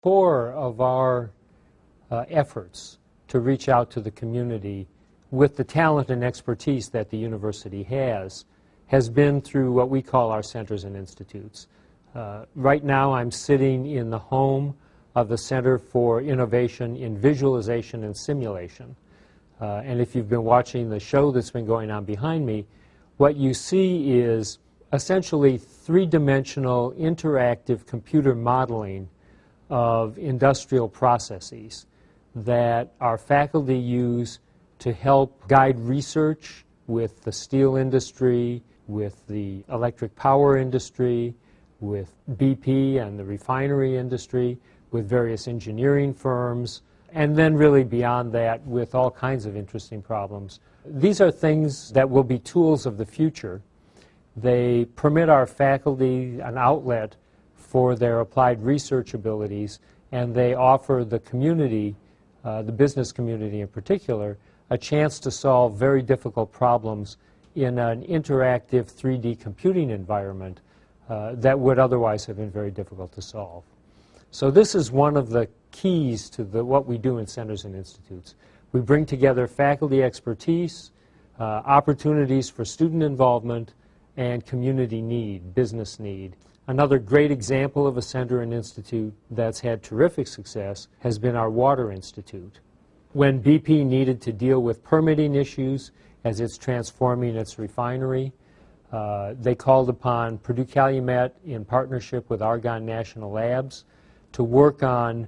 Core of our efforts to reach out to the community with the talent and expertise that the university has been through what we call our centers and institutes. Right now I'm sitting in the home of the Center for Innovation in Visualization and Simulation. And if you've been watching the show that's been going on behind me, what you see is essentially three-dimensional interactive computer modeling of industrial processes that our faculty use to help guide research with the steel industry, with the electric power industry, with BP and the refinery industry, with various engineering firms, and then really beyond that with all kinds of interesting problems. These are things that will be tools of the future. They permit our faculty an outlet for their applied research abilities, and they offer the community, the business community in particular, a chance to solve very difficult problems in an interactive 3D computing environment that would otherwise have been very difficult to solve. So this is one of the keys to what we do in centers and institutes. We bring together faculty expertise, opportunities for student involvement, and community need, business need. Another great example of a center and institute that's had terrific success has been our Water Institute. When BP needed to deal with permitting issues as it's transforming its refinery, they called upon Purdue Calumet in partnership with Argonne National Labs to work on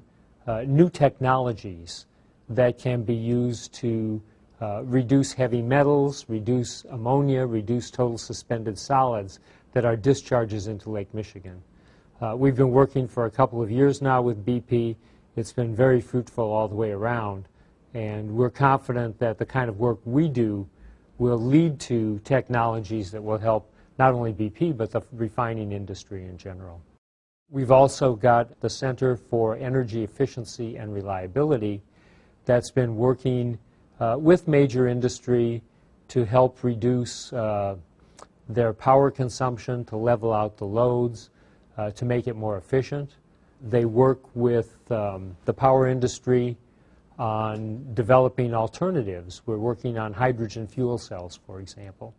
new technologies that can be used to reduce heavy metals, reduce ammonia, reduce total suspended solids that are discharges into Lake Michigan. We've been working for a couple of years now with BP. It's been very fruitful all the way around, and we're confident that the kind of work we do will lead to technologies that will help not only BP but the refining industry in general. We've also got the Center for Energy Efficiency and Reliability that's been working with major industry to help reduce their power consumption, to level out the loads, to make it more efficient. They work with the power industry on developing alternatives. We're working on hydrogen fuel cells, for example.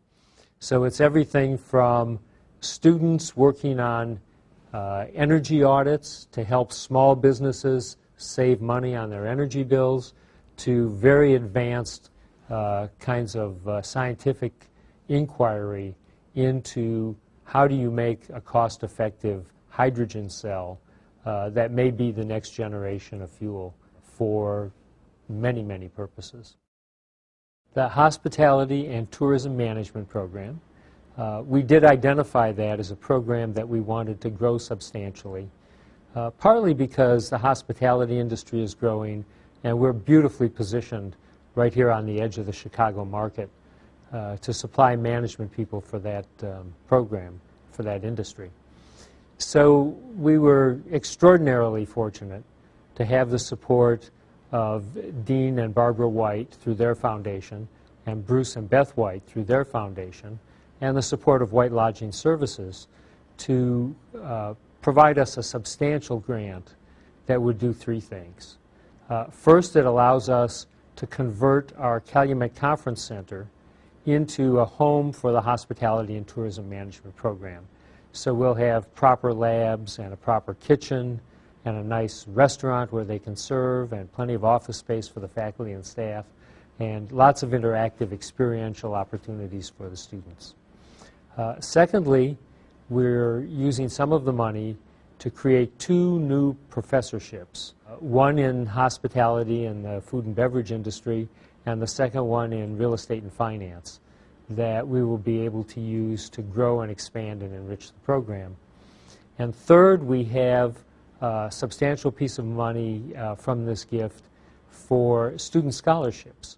So it's everything from students working on energy audits to help small businesses save money on their energy bills, to very advanced kinds of scientific inquiry into how do you make a cost-effective hydrogen cell that may be the next generation of fuel for many, many purposes. The Hospitality and Tourism Management Program, we did identify that as a program that we wanted to grow substantially, partly because the hospitality industry is growing and we're beautifully positioned right here on the edge of the Chicago market to supply management people for that program, for that industry. So we were extraordinarily fortunate to have the support of Dean and Barbara White through their foundation, and Bruce and Beth White through their foundation, and the support of White Lodging Services to provide us a substantial grant that would do three things. First, it allows us to convert our Calumet Conference Center into a home for the Hospitality and Tourism Management Program. So we'll have proper labs and a proper kitchen and a nice restaurant where they can serve, and plenty of office space for the faculty and staff, and lots of interactive experiential opportunities for the students. Secondly, we're using some of the money to create two new professorships, one in hospitality and the food and beverage industry, and the second one in real estate and finance, that we will be able to use to grow and expand and enrich the program. And third, we have a substantial piece of money from this gift for student scholarships.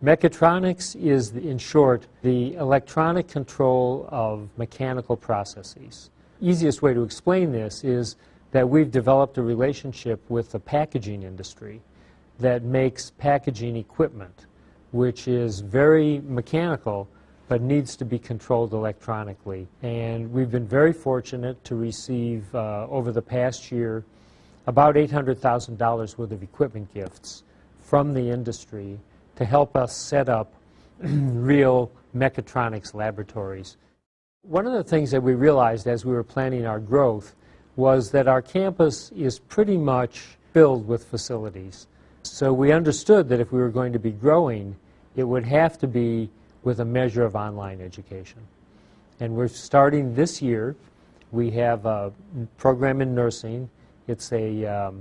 Mechatronics is, in short, the electronic control of mechanical processes. Easiest way to explain this is that we've developed a relationship with the packaging industry that makes packaging equipment, which is very mechanical but needs to be controlled electronically. And we've been very fortunate to receive, over the past year, about $800,000 worth of equipment gifts from the industry to help us set up real mechatronics laboratories. One of the things that we realized as we were planning our growth was that our campus is pretty much filled with facilities. So we understood that if we were going to be growing, it would have to be with a measure of online education. And we're starting this year. We have a program in nursing. It's a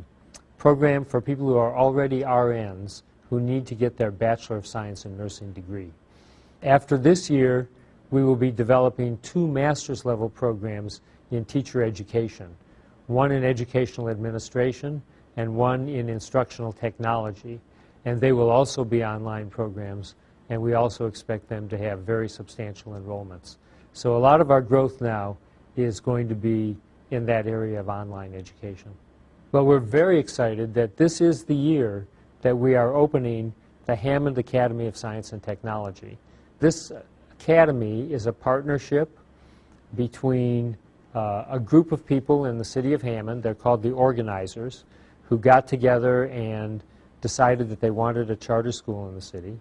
program for people who are already RNs who need to get their Bachelor of Science in Nursing degree. After this year, we will be developing 2 master's level programs in teacher education, one in educational administration and one in instructional technology. And they will also be online programs, and we also expect them to have very substantial enrollments. So a lot of our growth now is going to be in that area of online education. Well, we're very excited that this is the year that we are opening the Hammond Academy of Science and Technology. This academy is a partnership between a group of people in the city of Hammond. They're called the organizers, who got together and decided that they wanted a charter school in the city.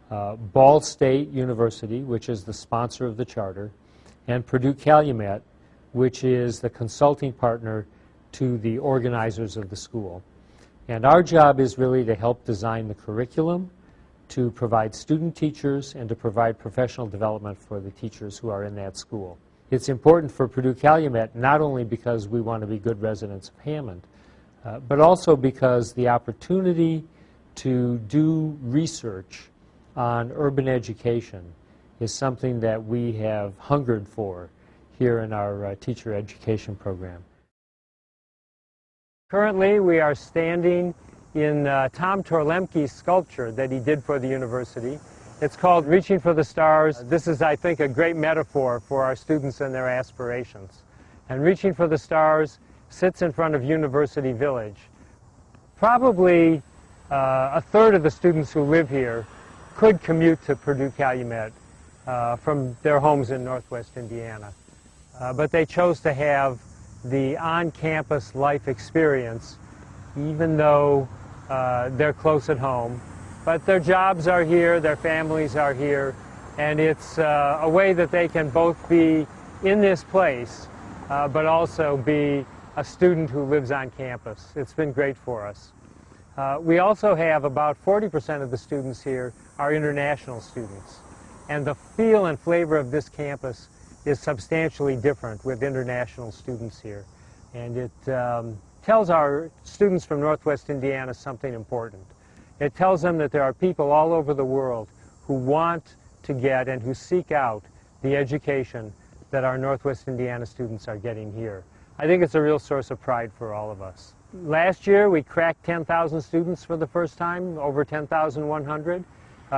Ball State University, which is the sponsor of the charter, and Purdue Calumet, which is the consulting partner to the organizers of the school. And our job is really to help design the curriculum, to provide student teachers, and to provide professional development for the teachers who are in that school. It's important for Purdue Calumet not only because we want to be good residents of Hammond, but also because the opportunity to do research on urban education is something that we have hungered for here in our teacher education program. Currently, we are standing in Tom Torlemke's sculpture that he did for the university. It's called Reaching for the Stars. This is, I think, a great metaphor for our students and their aspirations. And Reaching for the Stars sits in front of University Village. Probably a third of the students who live here could commute to Purdue Calumet from their homes in Northwest Indiana. But they chose to have the on-campus life experience, even though they're close at home. But their jobs are here, their families are here, and it's a way that they can both be in this place, but also be a student who lives on campus. It's been great for us. We also have about 40% of the students here are international students. And the feel and flavor of this campus is substantially different with international students here. And it tells our students from Northwest Indiana something important. It tells them that there are people all over the world who want to get and who seek out the education that our Northwest Indiana students are getting here. I think it's a real source of pride for all of us. Last year we cracked 10,000 students for the first time, over 10,100.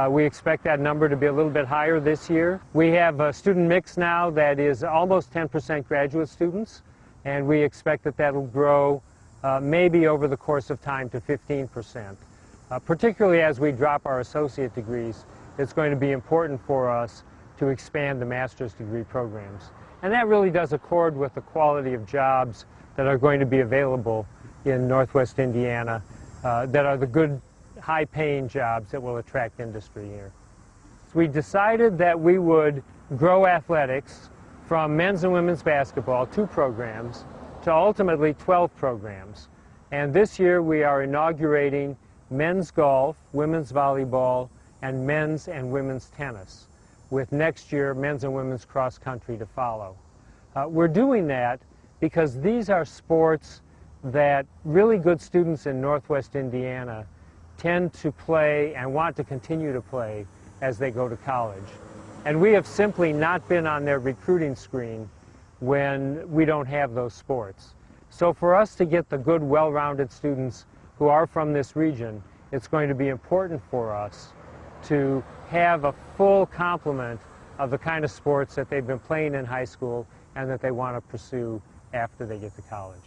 We expect that number to be a little bit higher this year. We have a student mix now that is almost 10% graduate students, and we expect that that will grow maybe over the course of time to 15%. Particularly as we drop our associate degrees, it's going to be important for us to expand the master's degree programs. And that really does accord with the quality of jobs that are going to be available in Northwest Indiana, that are the good, high-paying jobs that will attract industry here. So we decided that we would grow athletics from men's and women's basketball, 2 programs, to ultimately 12 programs. And this year we are inaugurating men's golf, women's volleyball, and men's and women's tennis, with next year men's and women's cross country to follow. We're doing that because these are sports that really good students in Northwest Indiana tend to play and want to continue to play as they go to college. And we have simply not been on their recruiting screen when we don't have those sports. So for us to get the good, well-rounded students who are from this region, it's going to be important for us to have a full complement of the kind of sports that they've been playing in high school and that they want to pursue after they get to college.